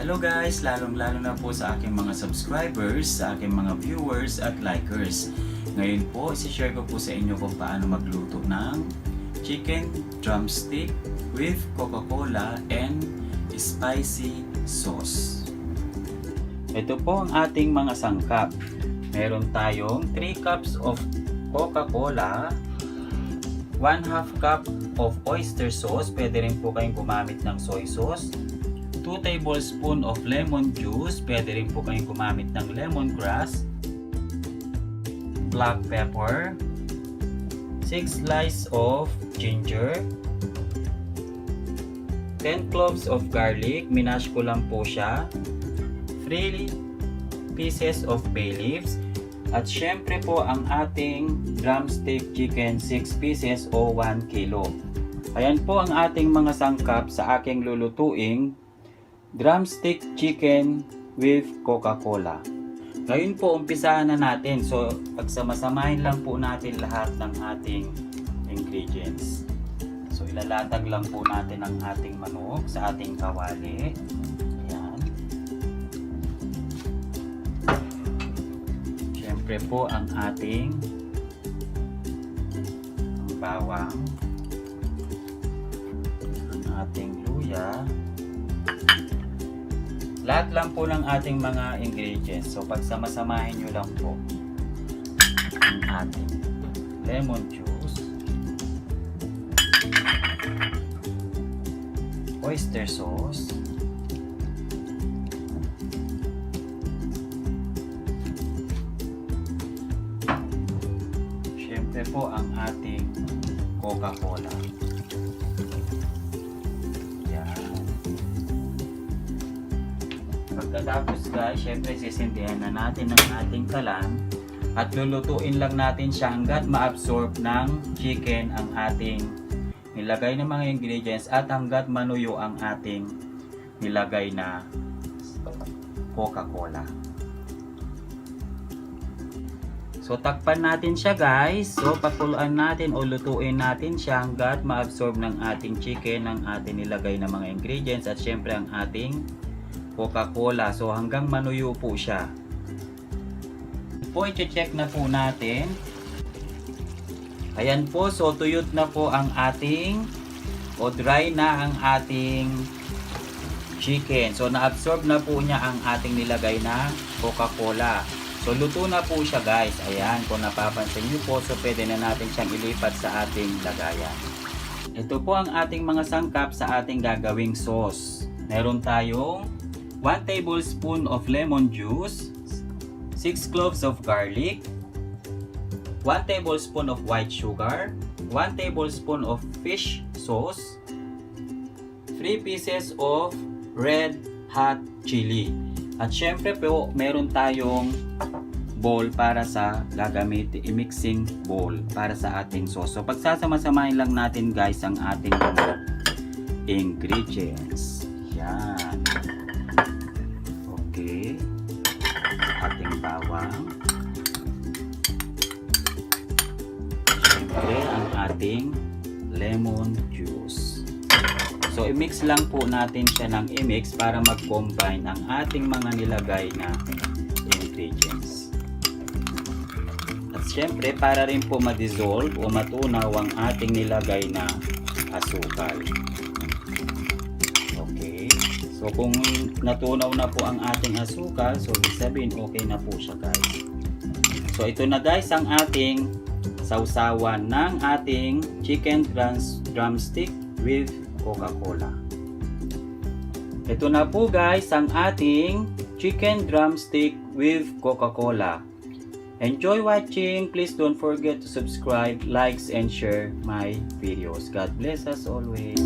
Hello guys, lalong-lalo na po sa aking mga subscribers, sa aking mga viewers at likers. Ngayon po, isi-share ko po sa inyo kung paano magluto ng chicken drumstick with Coca-Cola and spicy sauce. Ito po ang ating mga sangkap. Meron tayong 3 cups of Coca-Cola, 1/2 cup of oyster sauce, pwede rin po kayong gumamit ng soy sauce, 2 tablespoon of lemon juice, pwede rin po kayong gumamit ng lemongrass, black pepper, 6 slices of ginger, 10 cloves of garlic, minash ko lang po siya, 3 pieces of bay leaves, at syempre po ang ating drumstick chicken 6 pieces o 1 kilo. Ayan po ang ating mga sangkap sa aking lulutuing drumstick chicken with Coca-Cola. Ngayon po, umpisahan na natin. So, pagsamasamahin lang po natin lahat ng ating ingredients. So, ilalatag lang po natin ang ating manok sa ating kawali. Ayan. Siyempre po ang ating bawang, ang ating luya, lahat lang po ng ating mga ingredients. So, pagsamasamahin nyo lang po ang ating lemon juice, oyster sauce, syempre po ang ating Coca-Cola. Pagkatapos guys, syempre sisindihan na natin ang ating kalan at lulutuin lang natin siya hanggat ma-absorb ng chicken ang ating nilagay na mga ingredients at hanggat manuyo ang ating nilagay na Coca-Cola. So takpan natin siya guys. So pakuluan natin o lutuin natin siya hanggat ma-absorb ng ating chicken ang ating nilagay na mga ingredients at syempre ang ating Coca-Cola. So hanggang manuyo po siya. Po i-check na po natin. Ayan po, so tuyot na po ang ating o dry na ang ating chicken. So na-absorb na po niya ang ating nilagay na Coca-Cola. So luto na po siya guys. Ayan, kung napapansin niyo po, so pwede na natin siyang ilipat sa ating lagayan. Ito po ang ating mga sangkap sa ating gagawing sauce. Meron tayong 1 tablespoon of lemon juice, 6 cloves of garlic, 1 tablespoon of white sugar, 1 tablespoon of fish sauce, 3 pieces of red hot chili. At syempre po, meron tayong bowl para sa mixing bowl para sa ating sauce. So pagsasama-samahin lang natin guys ang ating mga ingredients. Yan. Okay, ating bawang, siyempre ang ating lemon juice. So i-mix lang po natin siya ng i-mix para mag-combine ang ating mga nilagay na ingredients. At siyempre para rin po ma-dissolve o matunaw ang ating nilagay na asukal. So kung natunaw na po ang ating asukal, so ibig sabihin okay na po siya guys. So ito na guys ang ating sausawan ng ating chicken drumstick with Coca-Cola. Ito na po guys ang ating chicken drumstick with Coca-Cola. Enjoy watching. Please don't forget to subscribe, likes, and share my videos. God bless us always.